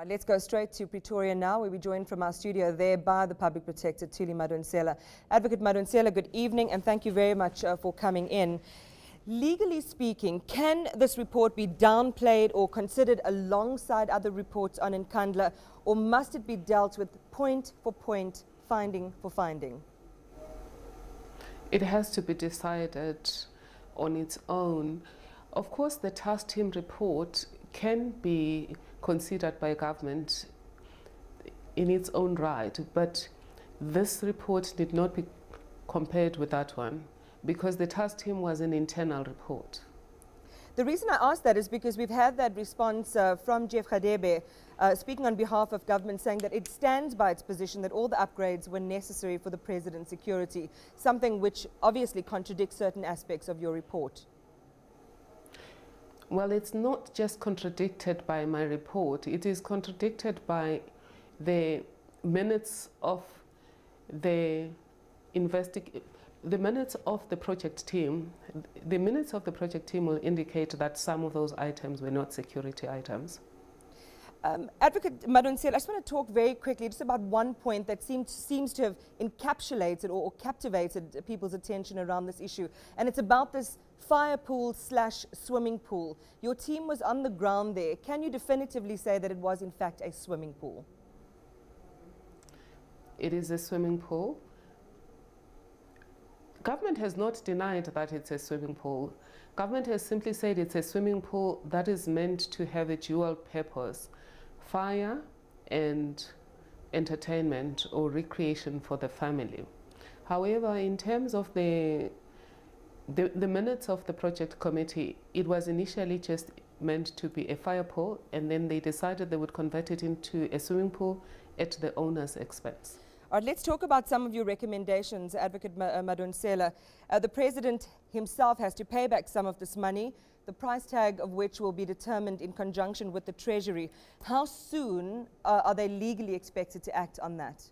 Let's go straight to Pretoria now, where we're joined from our studio there by the Public Protector, Thuli Madonsela. Advocate Madonsela, good evening, and thank you very much for coming in. Legally speaking, can this report be downplayed or considered alongside other reports on Nkandla, or must it be dealt with point for point, finding for finding? It has to be decided on its own. Of course, the task team report can be considered by government in its own right, but this report did not be compared with that one because the task team was an internal report. The reason I ask that is because we've had that response from Jeff Khadebe speaking on behalf of government, saying that it stands by its position that all the upgrades were necessary for the president's security, something which obviously contradicts certain aspects of your report. Well, it's not just contradicted by my report, it is contradicted by the minutes of the minutes of the project team. The minutes of the project team will indicate that some of those items were not security items. Advocate Madonsela, I just want to talk very quickly just about one point that seems to have encapsulated or captivated people's attention around this issue, and it's about this fire pool / swimming pool. Your team was on the ground there. Can you definitively say that it was in fact a swimming pool? It is a swimming pool. Government has not denied that it's a swimming pool. Government has simply said it's a swimming pool that is meant to have a dual purpose: fire and entertainment or recreation for the family. However, in terms of the minutes of the project committee, it was initially just meant to be a fire pool, and then they decided they would convert it into a swimming pool at the owner's expense. All right, let's talk about some of your recommendations, Advocate Madonsela. The President himself has to pay back some of this money, the price tag of which will be determined in conjunction with the Treasury. How soon are they legally expected to act on that?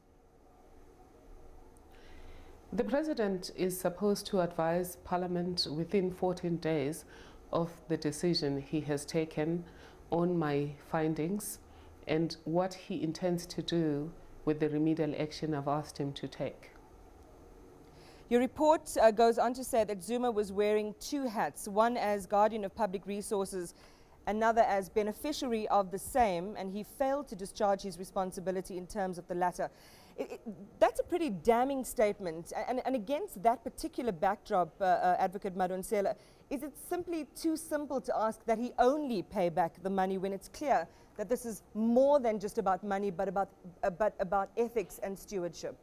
The President is supposed to advise Parliament within 14 days of the decision he has taken on my findings and what he intends to do with the remedial action I've asked him to take. Your report goes on to say that Zuma was wearing two hats, one as guardian of public resources, another as beneficiary of the same, and he failed to discharge his responsibility in terms of the latter. That's a pretty damning statement. And against that particular backdrop, Advocate Madonsela, is it simply too simple to ask that he only pay back the money when it's clear that this is more than just about money, but about ethics and stewardship?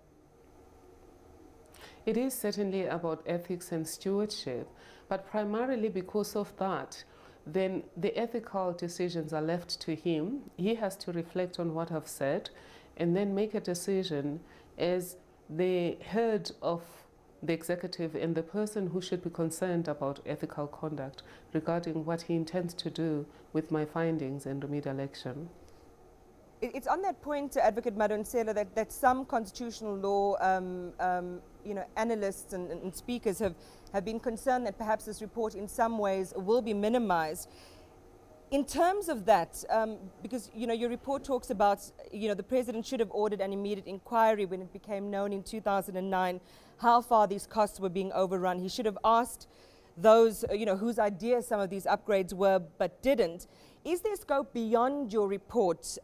It is certainly about ethics and stewardship, but primarily because of that, then the ethical decisions are left to him. He has to reflect on what I've said and then make a decision as the head of the executive and the person who should be concerned about ethical conduct regarding what he intends to do with my findings and remedial action. It's on that point, Advocate Madonsela, that some constitutional law analysts and speakers have been concerned that perhaps this report in some ways will be minimized. In terms of that, because your report talks about the President should have ordered an immediate inquiry when it became known in 2009 how far these costs were being overrun. He should have asked those whose ideas some of these upgrades were but didn't. Is there scope beyond your report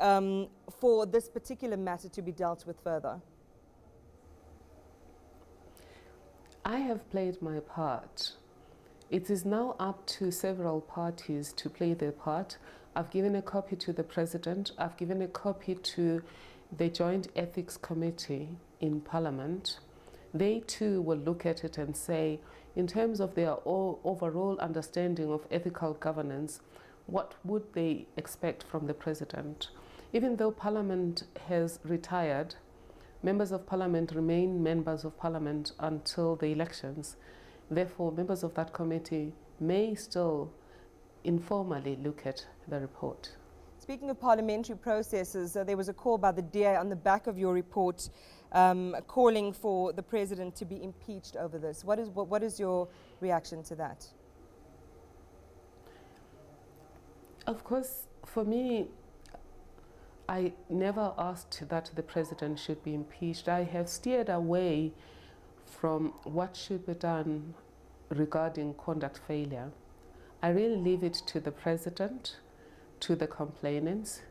for this particular matter to be dealt with further? I have played my part. It is now up to several parties to play their part. I've given a copy to the President. I've given a copy to the Joint Ethics Committee in Parliament. They too will look at it and say, in terms of their overall understanding of ethical governance, what would they expect from the President? Even though Parliament has retired, members of Parliament remain members of Parliament until the elections. Therefore, members of that committee may still informally look at the report. Speaking of parliamentary processes, there was a call by the DA on the back of your report calling for the President to be impeached over this. What is your reaction to that? Of course, for me, I never asked that the president should be impeached. I have steered away from what should be done regarding conduct failure. I really leave it to the president, to the complainants,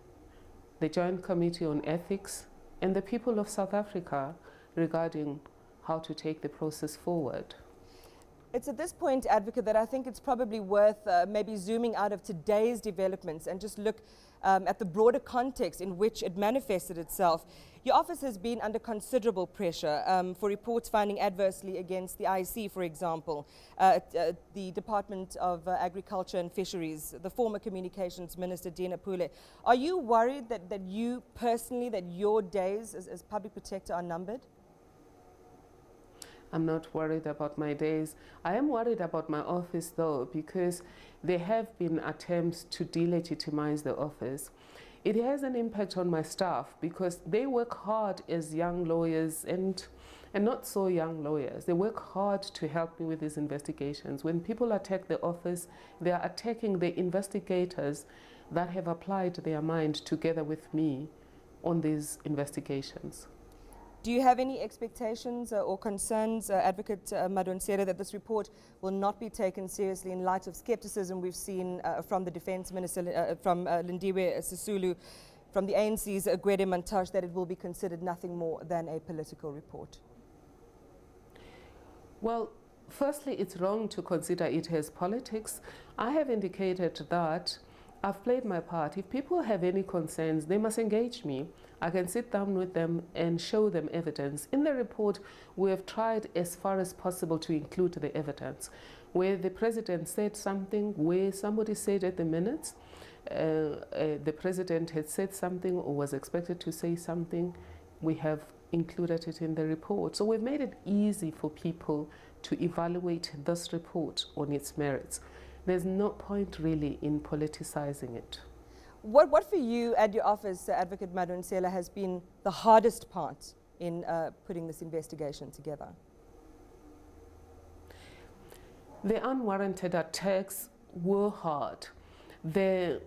the Joint Committee on Ethics, and the people of South Africa regarding how to take the process forward. It's at this point, Advocate, that I think it's probably worth maybe zooming out of today's developments and just look at the broader context in which it manifested itself. Your office has been under considerable pressure for reports finding adversely against the IEC, for example, the Department of Agriculture and Fisheries, the former Communications Minister, Dina Pule. Are you worried that you personally, that your days as Public Protector are numbered? I'm not worried about my days. I am worried about my office though, because there have been attempts to delegitimize the office. It has an impact on my staff because they work hard as young lawyers and not so young lawyers. They work hard to help me with these investigations. When people attack the office, they are attacking the investigators that have applied their mind together with me on these investigations. Do you have any expectations or concerns, Advocate Madonsela, that this report will not be taken seriously in light of skepticism we've seen from the Defence Minister, from Lindiwe Sisulu, from the ANC's Gwede Mantashe, that it will be considered nothing more than a political report? Well, firstly, it's wrong to consider it as politics. I have indicated that I've played my part. If people have any concerns, they must engage me. I can sit down with them and show them evidence. In the report, we have tried as far as possible to include the evidence. Where the president said something, where somebody said at the minutes, the president had said something or was expected to say something, we have included it in the report. So we've made it easy for people to evaluate this report on its merits. There's no point really in politicizing it. What for you at your office, Advocate Madonsela, has been the hardest part in putting this investigation together? The unwarranted attacks were hard. The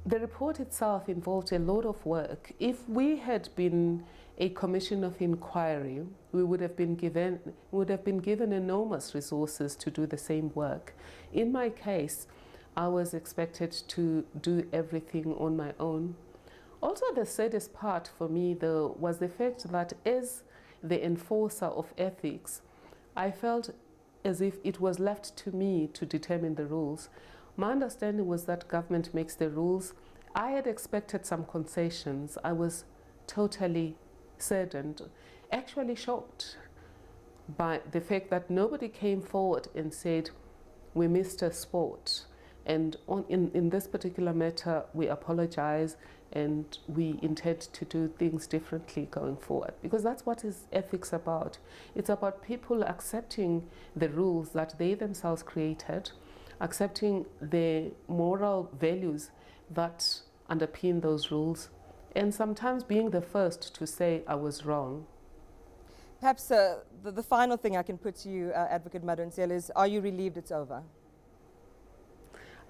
report itself involved a lot of work. If we had been a commission of inquiry, we would have been given enormous resources to do the same work. In my case, I was expected to do everything on my own. Also, the saddest part for me, though, was the fact that as the enforcer of ethics, I felt as if it was left to me to determine the rules. My understanding was that government makes the rules. I had expected some concessions. I was totally saddened, actually shocked by the fact that nobody came forward and said, we missed a spot. And in this particular matter, we apologize and we intend to do things differently going forward. Because that's what is ethics about. It's about people accepting the rules that they themselves created, accepting the moral values that underpin those rules, and sometimes being the first to say, I was wrong. Perhaps the final thing I can put to you, Advocate Madonsela, is, are you relieved it's over?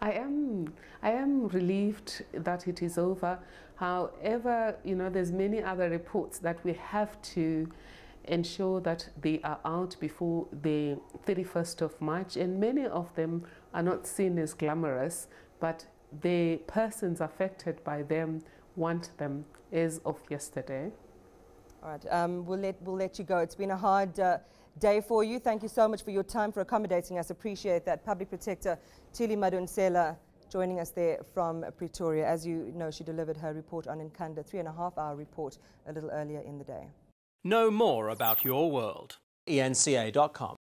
I am relieved that it is over. However, there's many other reports that we have to ensure that they are out before the 31st of March, and many of them are not seen as glamorous, but the persons affected by them want them as of yesterday. All right, we'll let you go. It's been a hard day for you. Thank you so much for your time, for accommodating us. Appreciate that. Public Protector Thuli Madonsela joining us there from Pretoria. As you know, she delivered her report on Nkandla, 3.5-hour report a little earlier in the day. Know more about your world. eNCA.com.